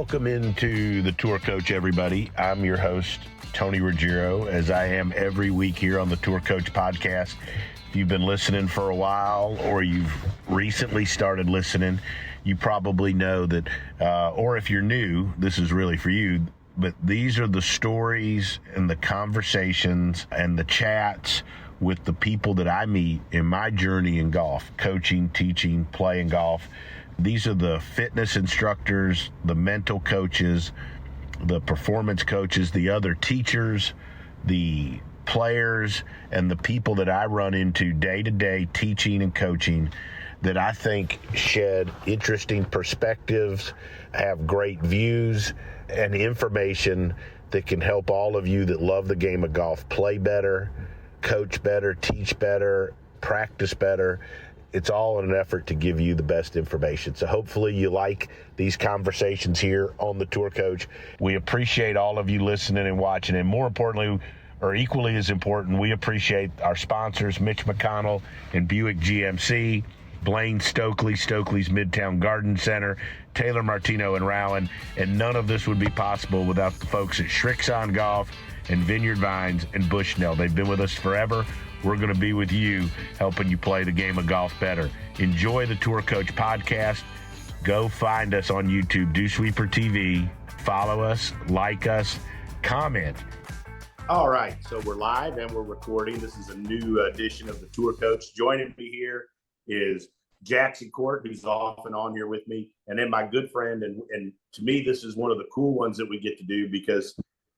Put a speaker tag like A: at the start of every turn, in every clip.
A: Welcome into the Tour Coach, everybody. I'm your host, Tony Ruggiero, as I am every week here on the Tour Coach podcast. If you've been listening for a while or you've recently started listening, you probably know that, or if you're new, this is really for you, but these are the stories and the conversations and the chats with the people that I meet in my journey in golf, coaching, teaching, playing golf. These are the fitness instructors, the mental coaches, the performance coaches, the other teachers, the players, and the people that I run into day to day teaching and coaching that I think shed interesting perspectives, have great views and information that can help all of you that love the game of golf play better, coach better, teach better, practice better. It's all in an effort to give you the best information. So hopefully you like these conversations here on the Tour Coach. We appreciate all of you listening and watching. And more importantly, or equally as important, we appreciate our sponsors, Mitch McConnell and Buick GMC, Blaine Stokely, Stokely's Midtown Garden Center, Taylor Martino and Rowan. And none of this would be possible without the folks at Shrixon Golf and Vineyard Vines and Bushnell. They've been with us forever. We're going to be with you, helping you play the game of golf better. Enjoy the Tour Coach podcast. Go find us on YouTube, DewsweeperTV. Follow us, like us, comment.
B: All right, so we're live and we're recording. This is a new edition of the Tour Coach. Joining me here is Jackson Koert, who's off and on here with me, and then my good friend, and to me, this is one of the cool ones that we get to do because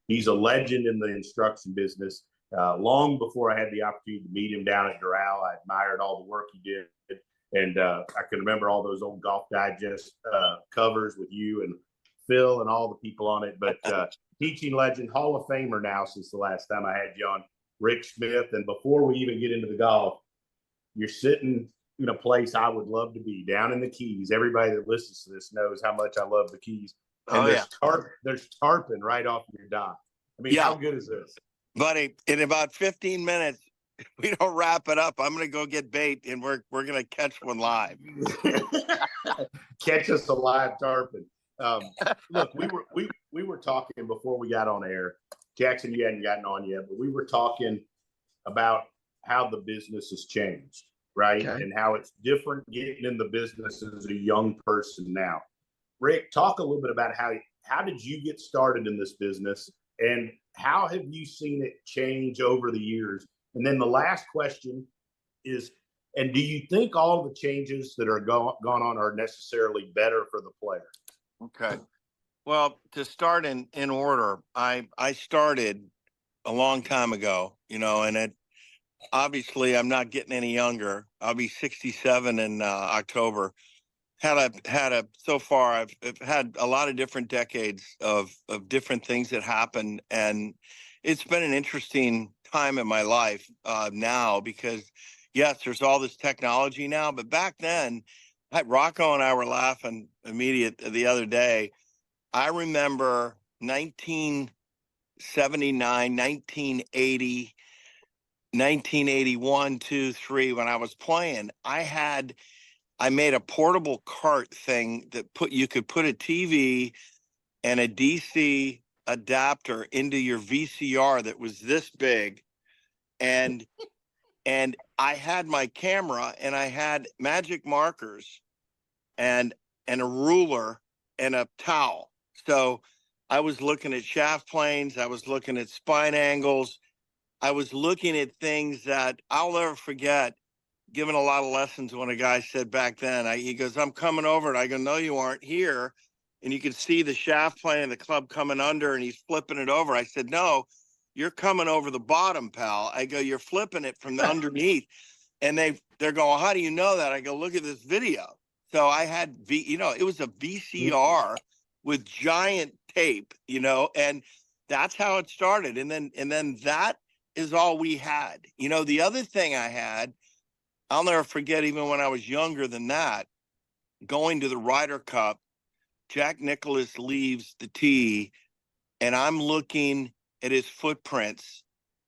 B: he's a legend in the instruction business. Long before I had the opportunity to meet him down at Doral, I admired all the work he did. And I can remember all those old Golf Digest covers with you and Phil and all the people on it. But teaching legend, Hall of Famer now since the last time I had you on, Rick Smith. And before we even get into the golf, you're sitting in a place I would love to be, down in the Keys. Everybody that listens to this knows how much I love the Keys. And there's tarpon right off your dock. I mean, how good is this?
C: Buddy, in about 15 minutes, if we don't wrap it up, I'm going to go get bait, and we're going to catch one live.
B: Catch us a live tarpon. Look, we were talking before we got on air. Jackson, you hadn't gotten on yet, but we were talking about how the business has changed, right? Okay. And how it's different getting in the business as a young person now. Rick, talk a little bit about how did you get started in this business, and how have you seen it change over the years? And then the last question is, and do you think all the changes that are gone on are necessarily better for the player?
C: Okay. Well, to start in order, I started a long time ago, and obviously I'm not getting any younger. I'll be 67 in October. So far I've had a lot of different decades of different things that happen, and it's been an interesting time in my life now because yes, there's all this technology now, but back then, Rocco and I were laughing the other day. I remember 1979, 1980, 1981, 2, 3 when I was playing. I made a portable cart thing that you could put a TV and a DC adapter into your VCR that was this big. And I had my camera, and I had magic markers and a ruler and a towel. So I was looking at shaft planes. I was looking at spine angles. I was looking at things that I'll never forget. Given a lot of lessons when a guy said back then, he goes, "I'm coming over." And I go, "No, you aren't here." And you could see the shaft plane and the club coming under, and he's flipping it over. I said, "No, you're coming over the bottom, pal." I go, "You're flipping it from the underneath." And they're going, "How do you know that?" I go, "Look at this video." So I had, it was a VCR with giant tape, and that's how it started. And then that is all we had. The other thing I had, I'll never forget, even when I was younger than that, going to the Ryder Cup, Jack Nicklaus leaves the tee, and I'm looking at his footprints,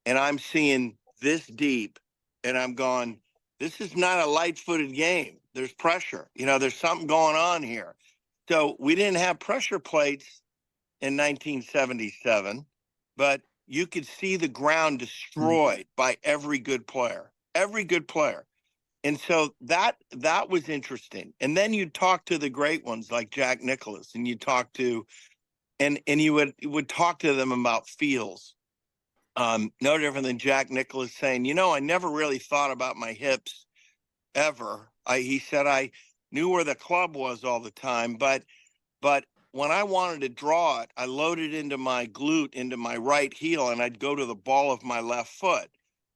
C: and I'm seeing this deep, and I'm going, this is not a light-footed game. There's pressure. There's something going on here. So we didn't have pressure plates in 1977, but you could see the ground destroyed by every good player, every good player. And so that was interesting. And then you talk to the great ones like Jack Nicklaus, and you talk to, and you would talk to them about feels. No different than Jack Nicklaus saying, I never really thought about my hips ever. He said I knew where the club was all the time, but when I wanted to draw it, I loaded into my glute, into my right heel, and I'd go to the ball of my left foot.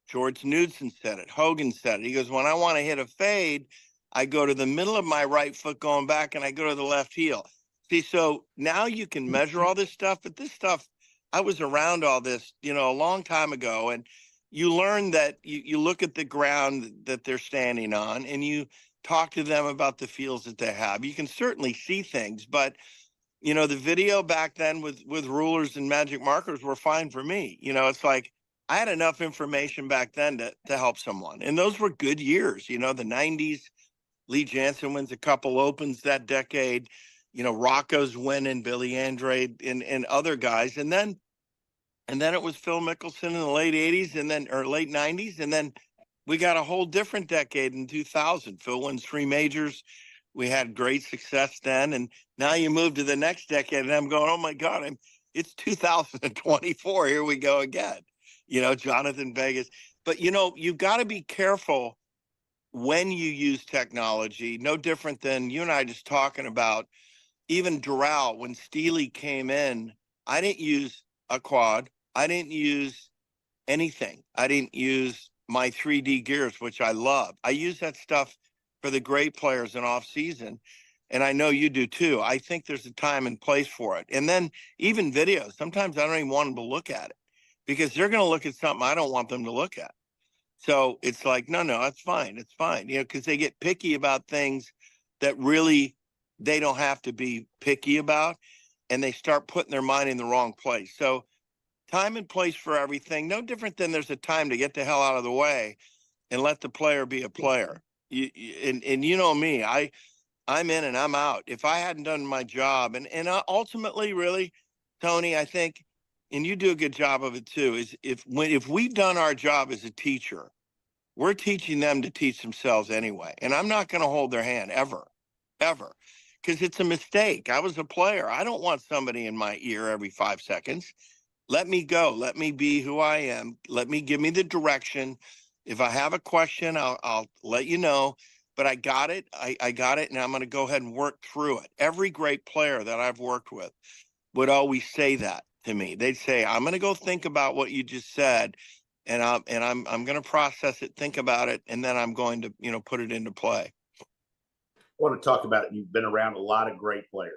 C: George Knudson said it. Hogan said it. He goes, when I want to hit a fade, I go to the middle of my right foot going back, and I go to the left heel. See, so now you can measure all this stuff, but this stuff, I was around all this, a long time ago, and you learn that you look at the ground that they're standing on, and you talk to them about the feels that they have. You can certainly see things, but the video back then with rulers and magic markers were fine for me. It's like I had enough information back then to help someone. And those were good years. The 90s, Lee Jansen wins a couple opens that decade. Rocco's winning, Billy Andrade and other guys. And then it was Phil Mickelson in the late 80s or late 90s. And then we got a whole different decade in 2000. Phil wins 3 majors. We had great success then. And now you move to the next decade and I'm going, oh my God, it's 2024. Here we go again. Jonathan Vegas. But, you've got to be careful when you use technology. No different than you and I just talking about even Doral. When Steely came in, I didn't use a quad. I didn't use anything. I didn't use my 3D gears, which I love. I use that stuff for the great players in off season. And I know you do too. I think there's a time and place for it. And then even videos, sometimes I don't even want them to look at it because they're going to look at something I don't want them to look at. So it's like, no, it's fine. It's fine. Because they get picky about things that really they don't have to be picky about. And they start putting their mind in the wrong place. So time and place for everything. No different than there's a time to get the hell out of the way and let the player be a player. And you know me, I'm in and I'm out. If I hadn't done my job, and ultimately, really, Tony, I think, and you do a good job of it too, is if we've done our job as a teacher, we're teaching them to teach themselves anyway. And I'm not going to hold their hand ever, because it's a mistake. I was a player. I don't want somebody in my ear every 5 seconds. Let me go. Let me be who I am. Give me the direction. If I have a question, I'll let you know. But I got it. I got it, and I'm going to go ahead and work through it. Every great player that I've worked with would always say that to me. They'd say, "I'm going to go think about what you just said, and I'm going to process it, think about it, and then I'm going to put it into play."
B: I want to talk about, you've been around a lot of great players,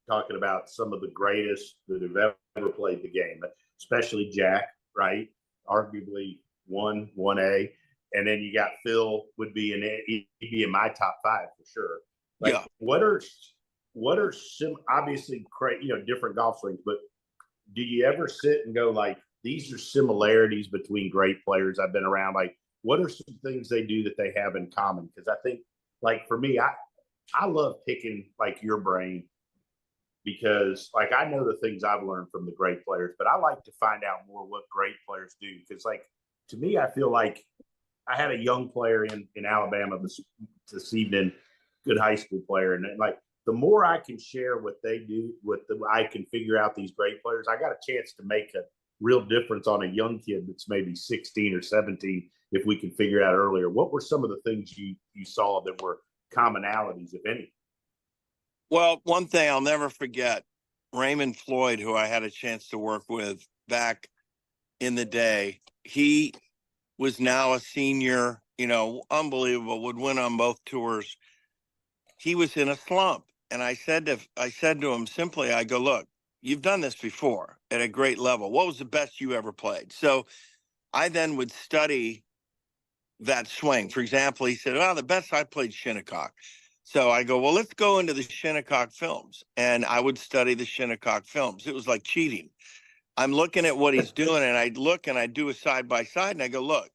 B: talking about some of the greatest that have ever played the game, especially Jack, right? Arguably 1A. And then you got Phil would be he'd be in my top 5 for sure. Like,
C: yeah.
B: What are obviously different golf swings, but do you ever sit and go like, these are similarities between great players I've been around? Like, what are some things they do that they have in common? Because I think, like, for me, I love picking like your brain, because like I know the things I've learned from the great players, but I like to find out more what great players do. Because like, to me, I feel like I had a young player in Alabama this evening, good high school player. And like, the more I can share what they do, I can figure out these great players, I got a chance to make a real difference on a young kid that's maybe 16 or 17 if we can figure it out earlier. What were some of the things you saw that were commonalities, if any?
C: Well, one thing I'll never forget, Raymond Floyd, who I had a chance to work with back in the day, he was now a senior, unbelievable, would win on both tours. He was in a slump. And I said to him simply, I go, look, you've done this before at a great level. What was the best you ever played? So I then would study that swing. For example, he said, well, the best I played Shinnecock. So I go, well, let's go into the Shinnecock films. And I would study the Shinnecock films. It was like cheating. I'm looking at what he's doing, and I'd look and I'd do a side by side, and I go, look,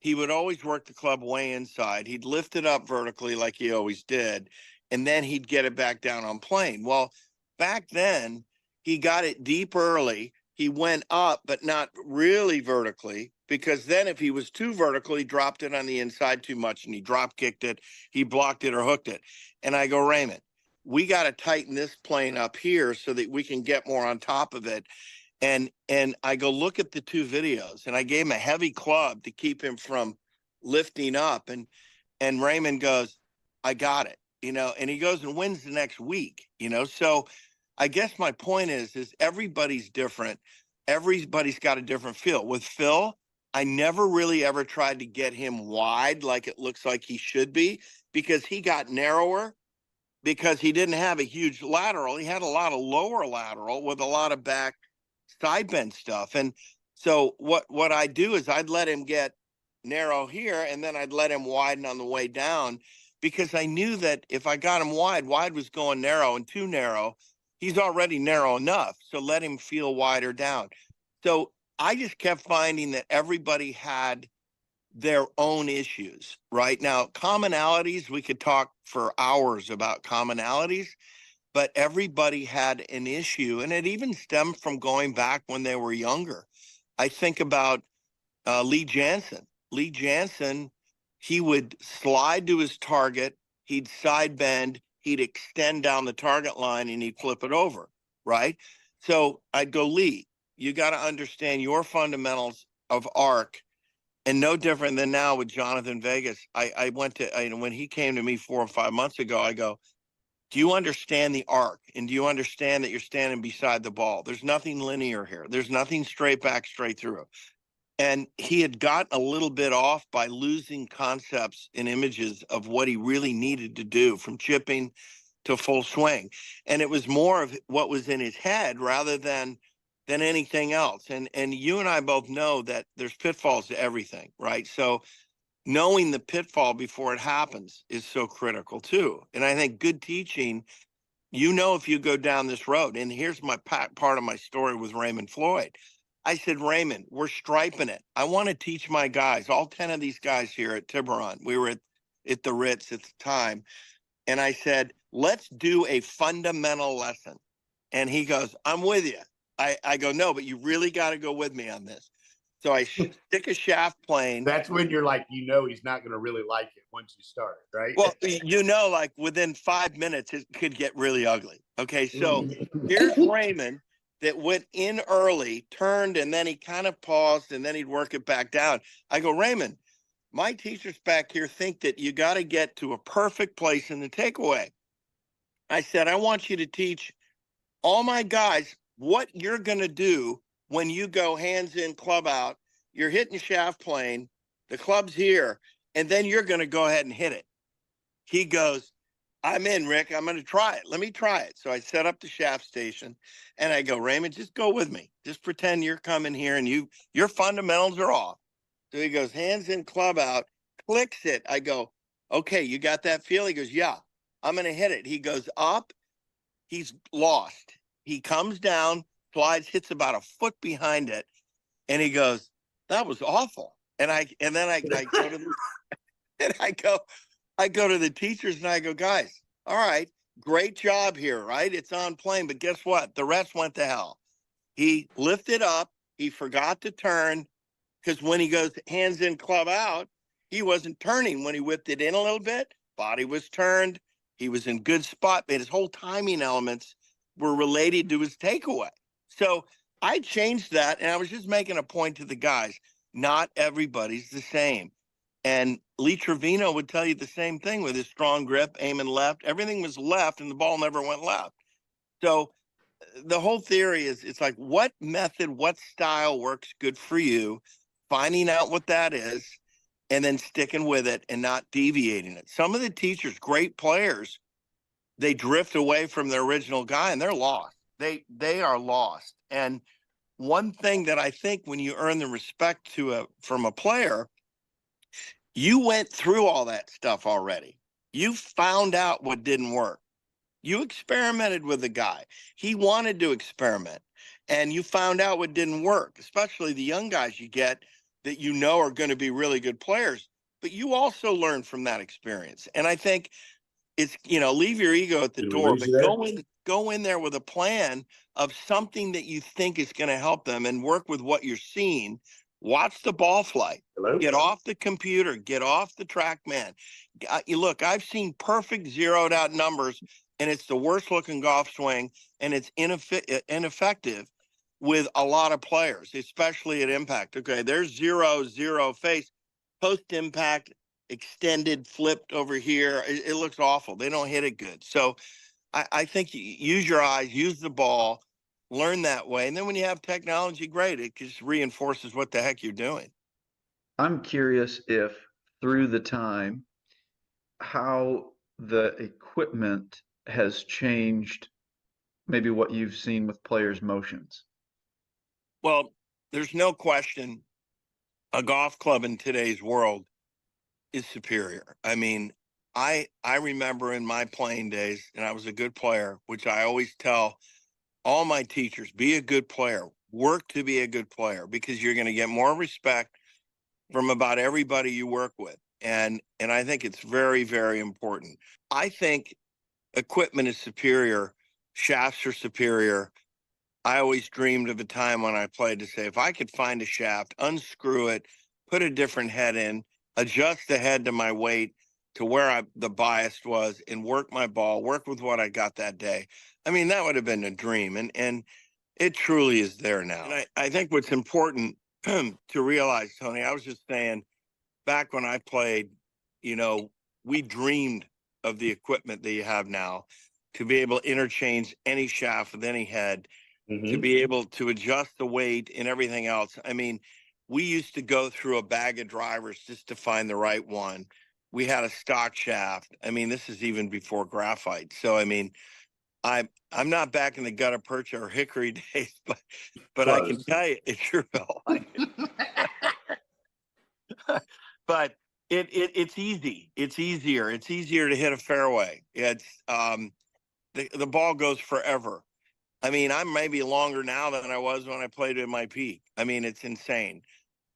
C: he would always work the club way inside. He'd lift it up vertically like he always did. and then he'd get it back down on plane. Well, back then he got it deep early. He went up, but not really vertically, because then if he was too vertical, he dropped it on the inside too much and he drop kicked it, he blocked it or hooked it. And I go, Raymond, we got to tighten this plane up here so that we can get more on top of it. And I go, look at the two videos, and I gave him a heavy club to keep him from lifting up. And Raymond goes, I got it, and he goes and wins the next week, So I guess my point is everybody's different. Everybody's got a different feel. With Phil, I never really ever tried to get him wide like it looks like he should be, because he got narrower because he didn't have a huge lateral. He had a lot of lower lateral with a lot of back side bend stuff. And so what I do is I'd let him get narrow here, and then I'd let him widen on the way down, because I knew that if I got him wide was going narrow, and too narrow, he's already narrow enough. So let him feel wider down. So I just kept finding that everybody had their own issues. Right now, commonalities, we could talk for hours about commonalities, but everybody had an issue, and it even stemmed from going back when they were younger. I think about Lee Jansen. Lee Jansen, he would slide to his target, he'd side bend, he'd extend down the target line, and he'd flip it over, right? So I'd go, Lee, you got to understand your fundamentals of arc, and no different than now with Jonathan Vegas. I went to, when he came to me 4 or 5 months ago, I go, do you understand the arc? And do you understand that you're standing beside the ball? There's nothing linear here. There's nothing straight back, straight through. And he had gotten a little bit off by losing concepts and images of what he really needed to do, from chipping to full swing. And it was more of what was in his head rather than anything else. And you and I both know that there's pitfalls to everything, right? So knowing the pitfall before it happens is so critical too. And I think good teaching, if you go down this road, and here's my part of my story with Raymond Floyd. I said, Raymond, we're striping it. I want to teach my guys, all 10 of these guys here at Tiburon. We were at the Ritz at the time. And I said, let's do a fundamental lesson. And he goes, I'm with you. I go, no, but you really got to go with me on this. So I stick a shaft plane.
B: That's when you're like, he's not going to really like it once you start, right?
C: Well, like within 5 minutes, it could get really ugly. Okay, so here's Raymond that went in early, turned, and then he kind of paused, and then he'd work it back down. I go, Raymond, my teachers back here think that you got to get to a perfect place in the takeaway. I said, I want you to teach all my guys what you're going to do when you go hands in, club out. You're hitting shaft plane, the club's here, and then you're going to go ahead and hit it. He goes, I'm in, Rick. I'm going to try it. Let me try it. So I set up the shaft station, and I go, Raymond, just go with me. Just pretend you're coming here, and your fundamentals are off. So he goes, hands in, club out, clicks it. I go, okay, you got that feel? He goes, yeah, I'm going to hit it. He goes up. He's lost. He comes down, slides, hits about a foot behind it, and he goes, that was awful. And then I go to I go to the teachers, and I go, guys, all right, great job here, right? It's on plane, but guess what? The rest went to hell. He lifted up. He forgot to turn, because when he goes hands in, club out, he wasn't turning. When he whipped it in a little bit, body was turned. He was in good spot, but his whole timing elements were related to his takeaway. So I changed that, and I was just making a point to the guys. Not everybody's the same. And Lee Trevino would tell you the same thing with his strong grip, aiming left. Everything was left, and the ball never went left. So the whole theory is, it's like, what method, what style works good for you, finding out what that is, and then sticking with it and not deviating it. Some of the teachers, great players, they drift away from their original guy, and they're lost. They are lost. And one thing that I think, when you earn the respect from a player, you went through all that stuff already. You found out what didn't work. You experimented with the guy. He wanted to experiment, and you found out what didn't work, especially the young guys you get that are going to be really good players. But you also learn from that experience. And I think it's, leave your ego at the
B: Did we
C: door,
B: lose
C: but
B: you there?
C: go in there with a plan of something that you think is going to help them and work with what you're seeing. Watch the ball flight.
B: Hello?
C: Get off the computer. Get off the TrackMan. Look, I've seen perfect zeroed out numbers, and it's the worst looking golf swing, and it's ineffective with a lot of players, especially at impact. Okay, there's 0-0 face. Post impact, extended, flipped over here. It looks awful. They don't hit it good. So I think you use your eyes, use the ball, learn that way. And then when you have technology, great. It just reinforces what the heck you're doing.
D: I'm curious if through the time, how the equipment has changed, maybe what you've seen with players' motions.
C: Well, there's no question a golf club in today's world is superior. I mean, I remember in my playing days, and I was a good player, which I always tell all my teachers, be a good player, work to be a good player, because you're going to get more respect from about everybody you work with. And I think it's very, very important. I think equipment is superior. Shafts are superior. I always dreamed of a time when I played to say, if I could find a shaft, unscrew it, put a different head in, adjust the head to my weight, to where the bias was, and work my ball, work with what I got that day. I mean, that would have been a dream. And it truly is there now. And I think what's important to realize, Tony, I was just saying, back when I played, we dreamed of the equipment that you have now, to be able to interchange any shaft with any head, to be able to adjust the weight and everything else. I mean, we used to go through a bag of drivers just to find the right one. We had a stock shaft. I mean, this is even before graphite. So, I mean, I'm not back in the gutta percha or hickory days, but I can tell you it sure felt like it. But it's easy. It's easier. It's easier to hit a fairway. It's the ball goes forever. I mean, I'm maybe longer now than I was when I played at my peak. I mean, it's insane.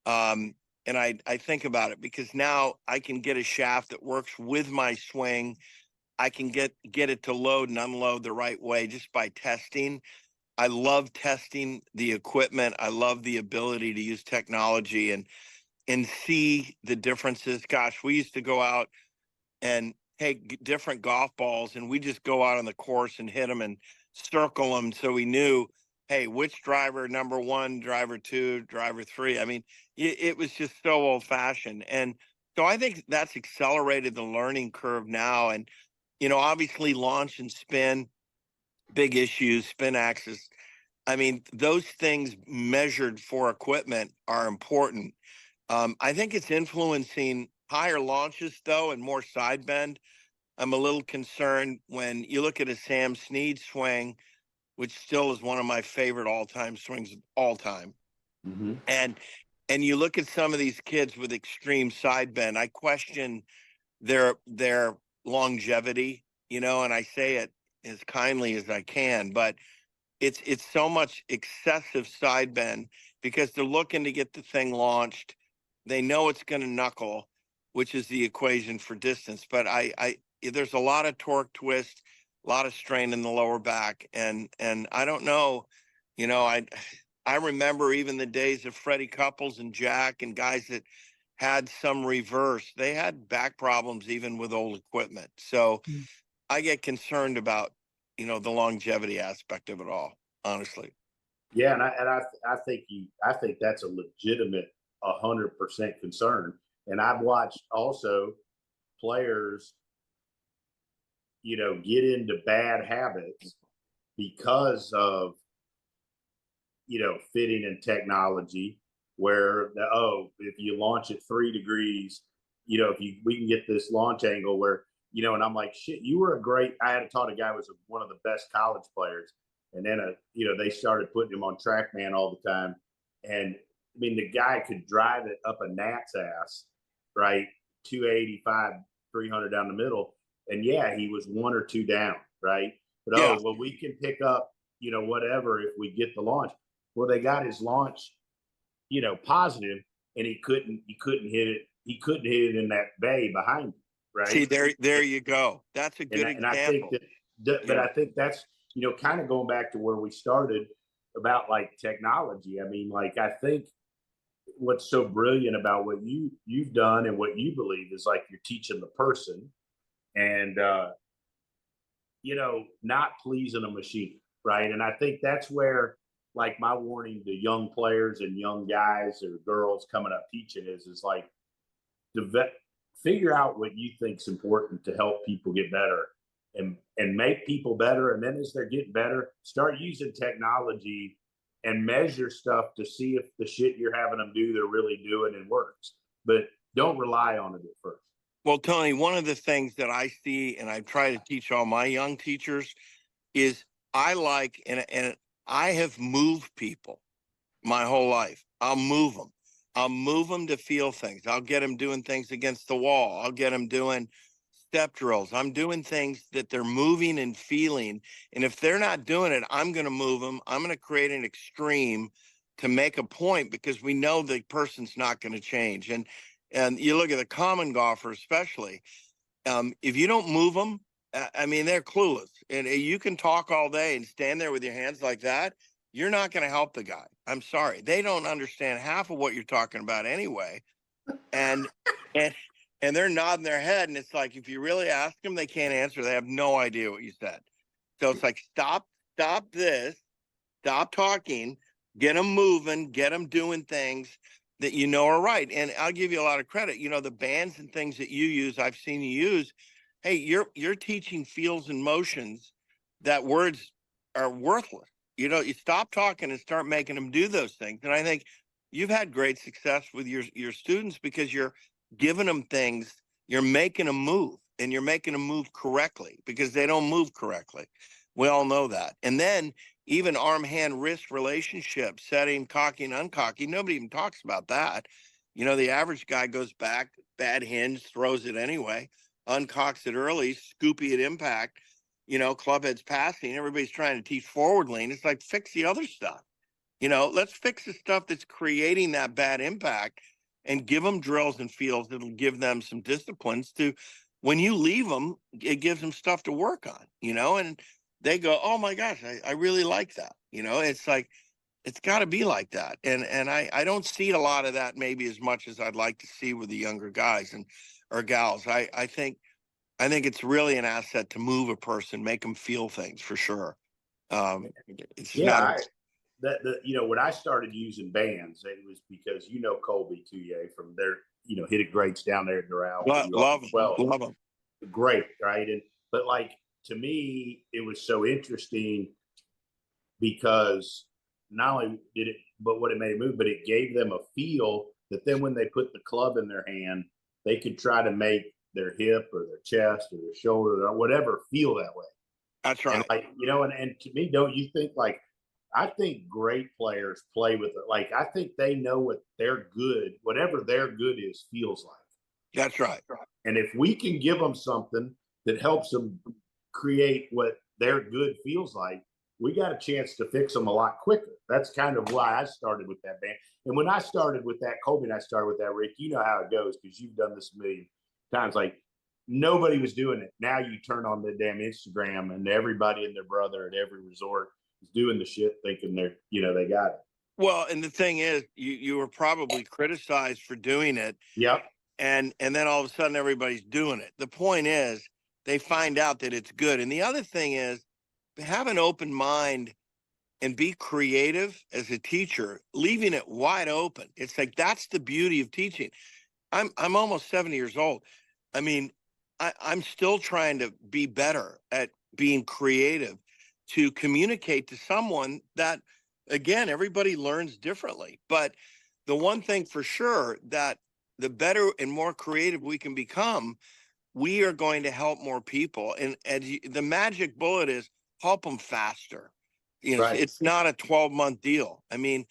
C: And I think about it because now I can get a shaft that works with my swing. I can get it to load and unload the right way just by testing. I love testing the equipment. I love the ability to use technology and see the differences. Gosh, we used to go out and take different golf balls, and we just go out on the course and hit them and circle them, so we knew, hey, which driver, number one, driver two, driver three. I mean, it was just so old fashioned. And so I think that's accelerated the learning curve now. And, obviously launch and spin, big issues, spin axis. I mean, those things measured for equipment are important. I think it's influencing higher launches, though, and more side bend. I'm a little concerned when you look at a Sam Snead swing, which still is one of my favorite all-time swings of all time. And you look at some of these kids with extreme side bend, I question their longevity, and I say it as kindly as I can, but it's so much excessive side bend because they're looking to get the thing launched. They know it's going to knuckle, which is the equation for distance. But there's a lot of torque twist, a lot of strain in the lower back, and I don't know, I remember even the days of Freddie Couples and Jack and guys that had some reverse. They had back problems even with old equipment. So I get concerned about the longevity aspect of it all, honestly.
B: Yeah, and I think that's a legitimate 100% concern. And I've watched also players, get into bad habits because of, fitting and technology, where if you launch at 3 degrees, we can get this launch angle where, and I'm like, shit, you were I had taught a guy who was one of the best college players. And then, they started putting him on TrackMan all the time. And I mean, the guy could drive it up a gnat's ass, right? 285, 300 down the middle. And yeah, he was 1 or 2 down, right? But,
C: yeah.
B: We can pick up, whatever if we get the launch. Well, they got his launch, positive, and he couldn't hit it. He couldn't hit it in that bay behind him, right?
C: See, there you go. That's a
B: And,
C: good
B: and I think
C: example.
B: but I think that's, kind of going back to where we started about like technology. I mean, like, I think what's so brilliant about what you've done and what you believe is like you're teaching the person and, not pleasing a machine, right? And I think that's where, like, my warning to young players and young guys or girls coming up teaching is like, figure out what you think is important to help people get better and make people better. And then as they're getting better, start using technology and measure stuff to see if the shit you're having them do, they're really doing and works. But don't rely on it at first.
C: Well, Tony, one of the things that I see, and I try to teach all my young teachers, is I like, and I have moved people my whole life. I'll move them. I'll move them to feel things. I'll get them doing things against the wall. I'll get them doing step drills. I'm doing things that they're moving and feeling. And if they're not doing it, I'm going to move them. I'm going to create an extreme to make a point because we know the person's not going to change. And you look at the common golfer, especially, if you don't move them, I mean, they're clueless. And you can talk all day and stand there with your hands like that. You're not going to help the guy. I'm sorry. They don't understand half of what you're talking about anyway. And and and they're nodding their head. And it's like, if you really ask them, they can't answer. They have no idea what you said. So it's like, stop this, stop talking, get them moving, get them doing things that are right. And I'll give you a lot of credit. The bands and things that you use, I've seen you use. Hey, you're teaching feels and motions that words are worthless. You stop talking and start making them do those things. And I think you've had great success with your students because you're giving them things, you're making them move, and you're making them move correctly because they don't move correctly. We all know that. And then even arm, hand, wrist relationship, setting, cocking, uncocking, nobody even talks about that. The average guy goes back, bad hinge, throws it anyway, uncocks it early, scoopy at impact, club heads passing. Everybody's trying to teach forward lean. It's like, fix the other stuff. Let's fix the stuff that's creating that bad impact and give them drills and feels that'll give them some disciplines to, when you leave them, it gives them stuff to work on, and they go, oh my gosh, I really like that. It's like, it's got to be like that. And I don't see a lot of that maybe as much as I'd like to see with the younger guys or gals. I think it's really an asset to move a person, make them feel things for sure. It's not.
B: When I started using bands, it was because Colby Touye from their hit it greats down there at Doral.
C: Love them.
B: Great, right? But like, to me, it was so interesting because not only did it, but what it made it move, but it gave them a feel that then when they put the club in their hand, they could try to make their hip or their chest or their shoulder or whatever feel that way.
C: That's right.
B: And like, and to me, don't you think, like, I think great players play with it. Like, I think they know what their good, whatever their good is, feels like.
C: That's right.
B: And if we can give them something that helps them create what their good feels like, we got a chance to fix them a lot quicker. That's kind of why I started with that band. And when I started with that, Colby and I started with that, Rick, you know how it goes because you've done this a million times. Like, nobody was doing it. Now you turn on the damn Instagram and everybody and their brother at every resort is doing the shit thinking they got it.
C: Well, and the thing is, you were probably criticized for doing it.
B: Yep.
C: And then all of a sudden everybody's doing it. The point is they find out that it's good. And the other thing is, have an open mind and be creative as a teacher, leaving it wide open. It's like, that's the beauty of teaching. I'm almost 70 years old. I mean, I'm still trying to be better at being creative to communicate to someone that, again, everybody learns differently. But the one thing for sure, that the better and more creative we can become, we are going to help more people. And the magic bullet is help them faster.
B: Right.
C: It's not a 12-month deal. I mean,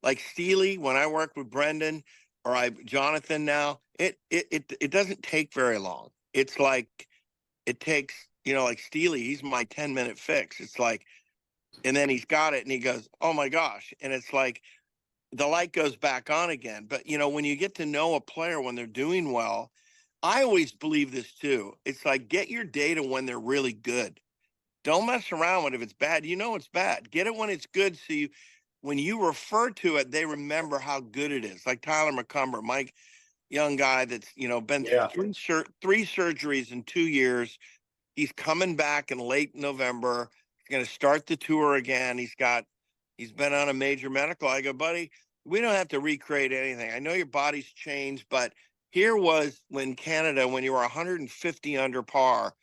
C: like Steely, when I worked with Brendan or Jonathan now, it doesn't take very long. It's like, it takes, like Steely, he's my 10-minute fix. It's like, and then he's got it and he goes, oh my gosh. And it's like, the light goes back on again. But, when you get to know a player when they're doing well, I always believe this too. It's like, get your data when they're really good. Don't mess around with it. If it's bad, you know it's bad. Get it when it's good, so when you refer to it, they remember how good it is. Like Tyler McCumber, Mike, young guy that's been
B: Yeah.
C: through three surgeries in 2 years. He's coming back in late November. He's going to start the tour again. He's been on a major medical. I go, buddy, we don't have to recreate anything. I know your body's changed, but here was when Canada, when you were 150 under par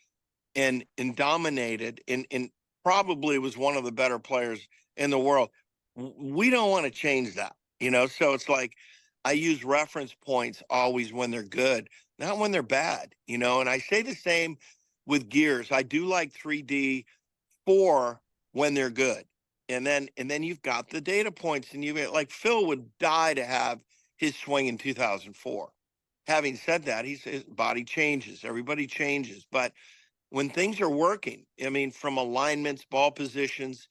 C: and dominated and probably was one of the better players in the world. We don't want to change that, So it's like I use reference points always when they're good, not when they're bad, And I say the same with gears. I do like 3D for when they're good. And then you've got the data points, and like Phil would die to have his swing in 2004. Having said that, his body changes, everybody changes, but when things are working, I mean, from alignments, ball positions,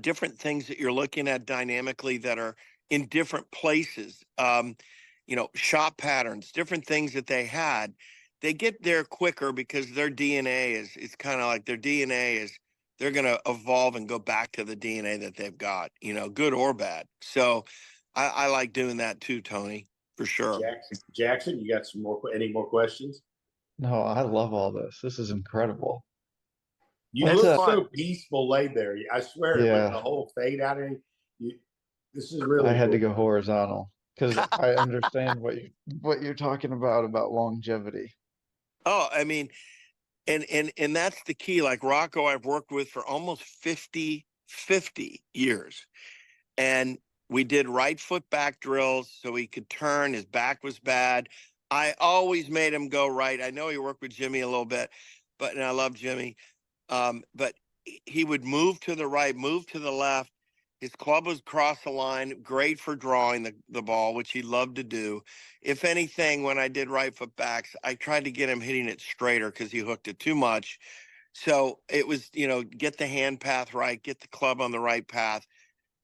C: different things that you're looking at dynamically that are in different places, shot patterns, different things that they get there quicker because their DNA is kind of like they're going to evolve and go back to the DNA that they've got, good or bad. So I like doing that too, Tony, for sure.
B: Jackson, you got any more questions?
D: No, I love all this. This is incredible.
B: You
C: It's
B: look
C: fun.
B: so peaceful laid there. I swear, with
D: Yeah.
B: the whole fade out of you, this is really
D: I had to
B: cool.
D: go horizontal because I understand what you're talking about longevity.
C: Oh, I mean, and that's the key. Like Rocco, I've worked with for almost 50 years. And we did right foot back drills so he could turn. His back was bad. I always made him go right. I know he worked with Jimmy a little bit, and I love Jimmy. But he would move to the right, move to the left. His club was cross the line, great for drawing the ball, which he loved to do. If anything, when I did right foot backs, I tried to get him hitting it straighter because he hooked it too much. So it was, get the hand path right, get the club on the right path.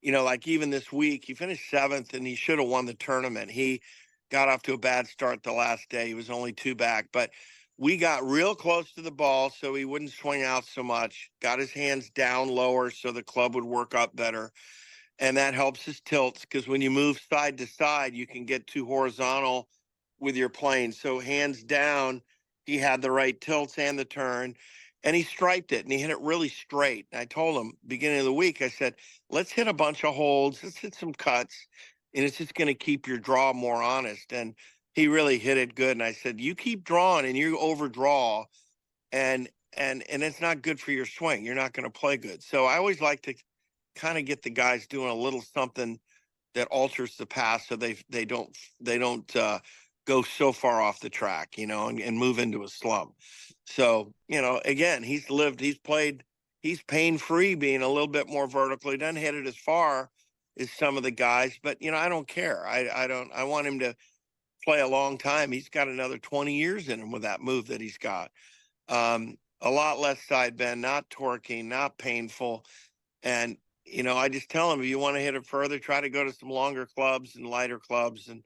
C: Like even this week, he finished 7th and he should have won the tournament. He got off to a bad start the last day. He was only 2 back, but we got real close to the ball so he wouldn't swing out so much, got his hands down lower so the club would work up better. And that helps his tilts because when you move side to side, you can get too horizontal with your plane. So hands down, he had the right tilts and the turn, and he striped it and he hit it really straight. And I told him beginning of the week, I said, let's hit a bunch of holds, let's hit some cuts, and it's just going to keep your draw more honest. And he really hit it good. And I said, you keep drawing and you overdraw, and it's not good for your swing. You're not going to play good. So I always like to kind of get the guys doing a little something that alters the pass so they don't go so far off the track, and move into a slump. So, again, he's played, he's pain-free being a little bit more vertical. He doesn't hit it as far as some of the guys, but I don't care. I want him to play a long time. He's got another 20 years in him with that move that he's got. A lot less side bend, not torquing, not painful. And I just tell him, if you want to hit it further, try to go to some longer clubs and lighter clubs, and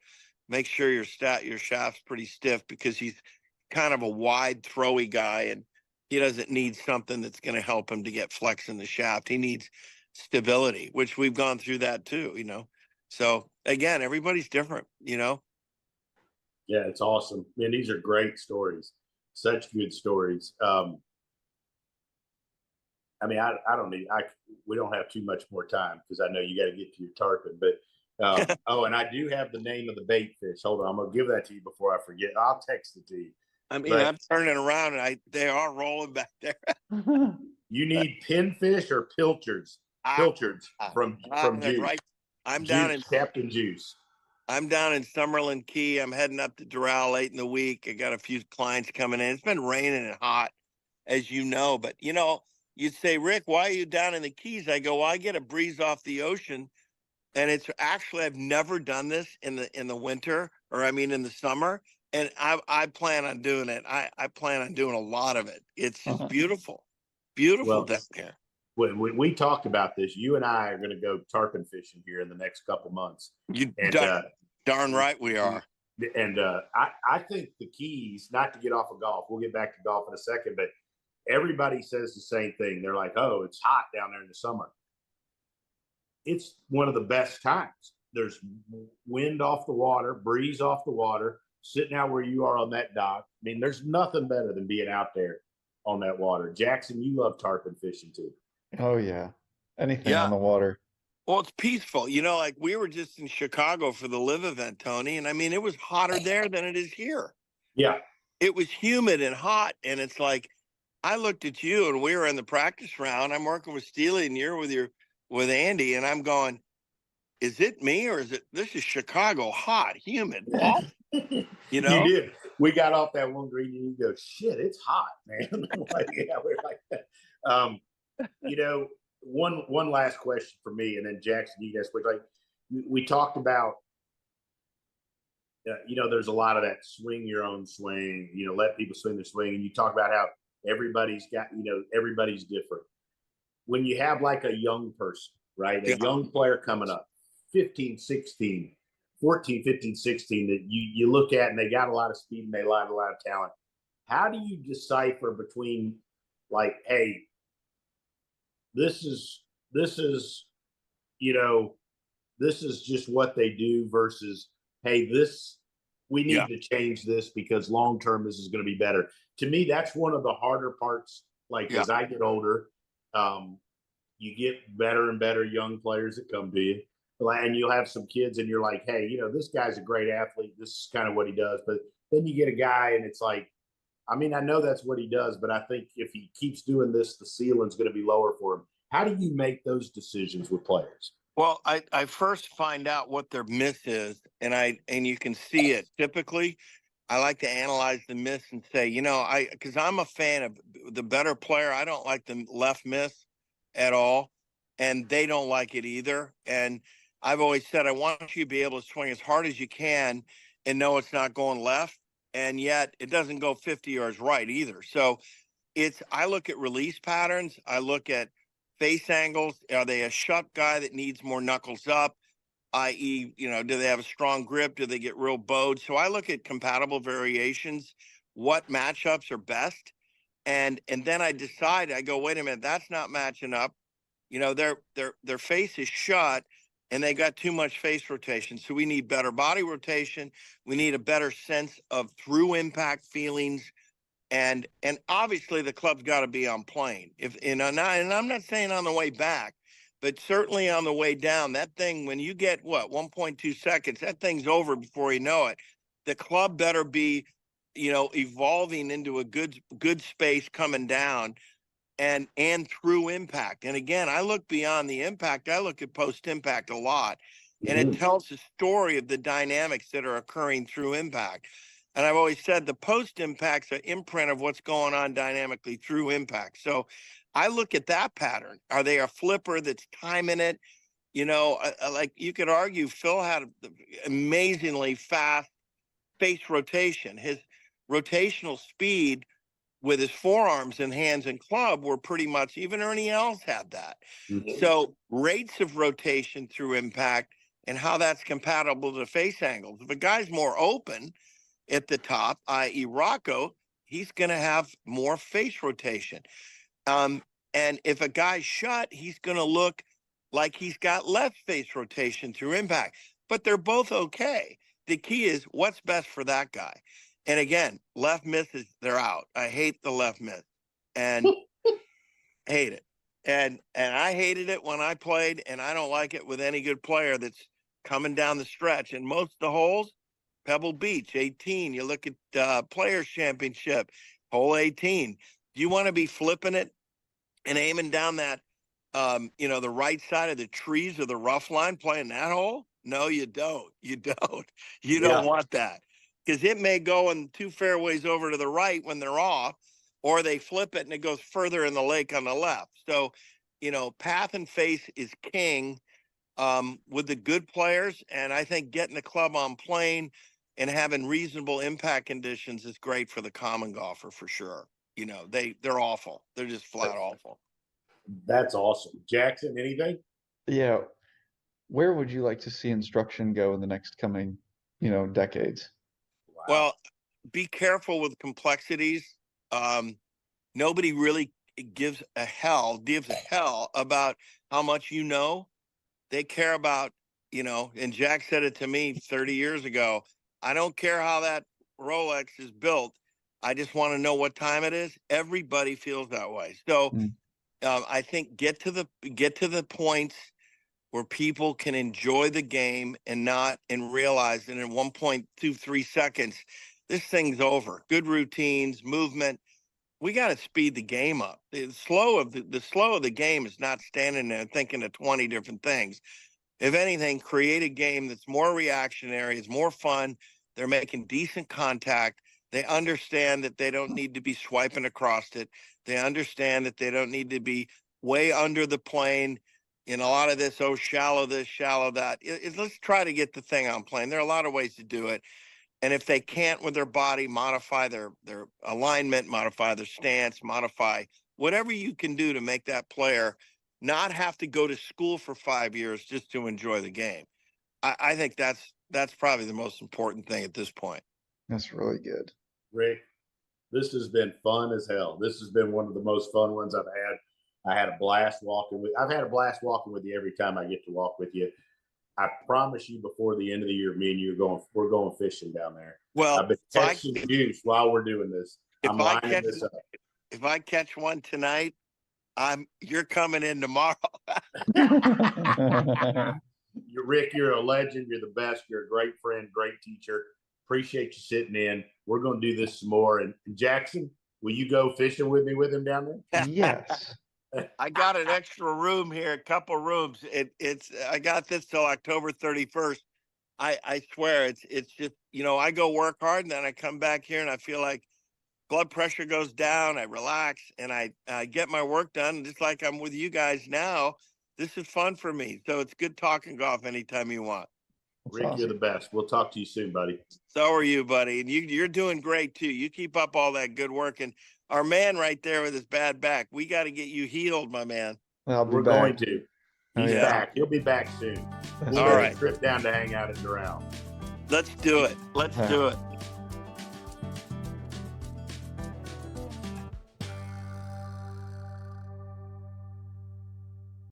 C: make sure your shaft's pretty stiff, because he's kind of a wide, throwy guy, and he doesn't need something that's going to help him to get flex in the shaft. He needs stability, which we've gone through that too, So again, everybody's different,
B: Yeah, it's awesome. Man, these are great stories. Such good stories. I mean, we don't have too much more time because I know you got to get to your tarpon, but oh, and I do have the name of the bait fish. Hold on, I'm gonna give that to you before I forget. I'll text it to you.
C: I mean, I'm turning around and they are rolling back there.
B: You need pinfish or pilchards? Pilchards from Juice.
C: Right. I'm
B: Juice,
C: down in
B: Captain Juice.
C: I'm down in Summerlin Key. I'm heading up to Doral late in the week. I got a few clients coming in. It's been raining and hot, as you know, but you'd say, Rick, why are you down in the Keys? I go, well, I get a breeze off the ocean. And it's actually, I've never done this in the winter, or in the summer. And I plan on doing it. I plan on doing a lot of it. It's just beautiful down there.
B: When we talked about this, you and I are going to go tarpon fishing here in the next couple months.
C: Darn right we are.
B: And I think the keys, not to get off of golf, we'll get back to golf in a second, but everybody says the same thing. They're like, oh, it's hot down there in the summer. It's one of the best times. There's wind off the water, breeze off the water, sitting out where you are on that dock. I mean, there's nothing better than being out there on that water. Jackson, you love tarpon fishing too.
D: Oh yeah. Anything
C: Yeah.
D: on the water.
C: Well, it's peaceful. You know, like we were just in Chicago for the Live event, Tony, and I mean, it was hotter there than it is here.
B: Yeah.
C: It was humid and hot, and it's like I looked at you, and we were in the practice round. I'm working with Steely, and you're with Andy, and I'm going, is it me or is it? This is Chicago, hot, humid, awful. You know,
B: You did. We got off that one green, and you go, shit, it's hot, man. Like, yeah, we're like that. You know, one last question for me, and then Jackson, you guys, like we talked about. You know, there's a lot of that swing your own swing. You know, let people swing their swing, and you talk about how everybody's got. You know, everybody's different. When you have like a young person, right, a young player coming up, 15, 16, 14, 15, 16, that you look at and they got a lot of speed and they got a lot of talent. How do you decipher between like, hey, this is, you know, this is just what they do versus, hey, we need to change this because long-term this is going to be better. To me, that's one of the harder parts. Like as I get older, you get better and better young players that come to you. And you'll have some kids and you're like, hey, you know, this guy's a great athlete. This is kind of what he does. But then you get a guy and it's like, I mean, I know that's what he does, but I think if he keeps doing this, the ceiling's going to be lower for him. How do you make those decisions with players?
C: well, I first find out what their miss is, and you can see it. Typically, I like to analyze the miss and say, you know, because I'm a fan of the better player. I don't like the left miss at all, and they don't like it either. And I've always said I want you to be able to swing as hard as you can and know it's not going left, and yet it doesn't go 50 yards right either. So I look at release patterns. I look at face angles. Are they a shut guy that needs more knuckles up? I.e., you know, do they have a strong grip? Do they get real bowed? So I look at compatible variations, what matchups are best, and then I decide. I go, wait a minute, that's not matching up. You know, their face is shut, and they got too much face rotation. So we need better body rotation. We need a better sense of through impact feelings. And obviously the club's got to be on plane. And I'm not saying on the way back, but certainly on the way down, that thing, when you get 1.2 seconds, that thing's over before you know it. The club better be, you know, evolving into a good space coming down and through impact. And again, I look beyond the impact. I look at post impact a lot, and it tells the story of the dynamics that are occurring through impact. And I've always said the post impact's an imprint of what's going on dynamically through impact. So I look at that pattern. Are they a flipper that's timing it? You know, like you could argue Phil had amazingly fast face rotation. His rotational speed with his forearms and hands and club were pretty much, even Ernie Els had that. So rates of rotation through impact and how that's compatible to face angles. If a guy's more open at the top, i.e. Rocco, he's going to have more face rotation. And if a guy's shut, he's going to look like he's got left face rotation through impact. But they're both okay. The key is what's best for that guy. And again, left misses, they're out. I hate the left miss and hate it. And I hated it when I played, and I don't like it with any good player that's coming down the stretch. And most of the holes, Pebble Beach, 18. You look at Players Championship, hole 18. Do you want to be flipping it and aiming down that, you know, the right side of the trees or the rough line playing that hole? No, you don't. You don't. You don't want that. Because it may go in 2 fairways over to the right when they're off, or they flip it and it goes further in the lake on the left. So, you know, path and face is king with the good players. And I think getting the club on plane and having reasonable impact conditions is great for the common golfer for sure. You know, they're awful. They're just flat awful.
B: That's awesome. Jackson, anything?
D: Yeah. Where would you like to see instruction go in the next coming, you know, decades?
C: Well, be careful with complexities. Nobody really gives a hell about how much you know. They care about, and Jack said it to me 30 years ago. I don't care how that Rolex is built. I just want to know what time it is. Everybody feels that way. So I think get to the points where people can enjoy the game and realize that in 1.23 seconds, this thing's over. Good routines, movement. We got to speed the game up. The slow of the game is not standing there thinking of 20 different things. If anything, create a game that's more reactionary, it's more fun. They're making decent contact. They understand that they don't need to be swiping across it. They understand that they don't need to be way under the plane in a lot of this, shallow this, shallow that. Let's try to get the thing on plane. There are a lot of ways to do it. And if they can't with their body, modify their alignment, modify their stance, modify whatever you can do to make that player not have to go to school for 5 years just to enjoy the game. I think that's probably the most important thing at this point.
D: That's really good.
B: Rick, this has been fun as hell. This has been one of the most fun ones I've had. I had a blast walking with. I've had a blast walking with you every time I get to walk with you. I promise you, before the end of the year, me and you we're going fishing down there.
C: Well,
B: I've been texting Deuce while we're doing this. I'm lining this up.
C: If I catch one tonight, you're coming in tomorrow.
B: Rick, you're a legend. You're the best. You're a great friend, great teacher. Appreciate you sitting in. We're going to do this some more. And Jackson, will you go fishing with me with him down there?
D: Yes.
C: I got an extra room here, a couple rooms. I got this till October 31st. I swear it's just, I go work hard and then I come back here and I feel like blood pressure goes down. I relax and I get my work done. Just like I'm with you guys now. This is fun for me. So it's good talking golf anytime you want.
B: Rick, awesome. You're the best. We'll talk to you soon, buddy.
C: So are you, buddy. And you're doing great too. You keep up all that good work. And our man right there with his bad back, we got to get you healed, my man.
B: We're going to. He's back. He'll be back soon. We'll
C: all right.
B: Trip down to hang out at Doral.
C: Let's do it. Let's do it.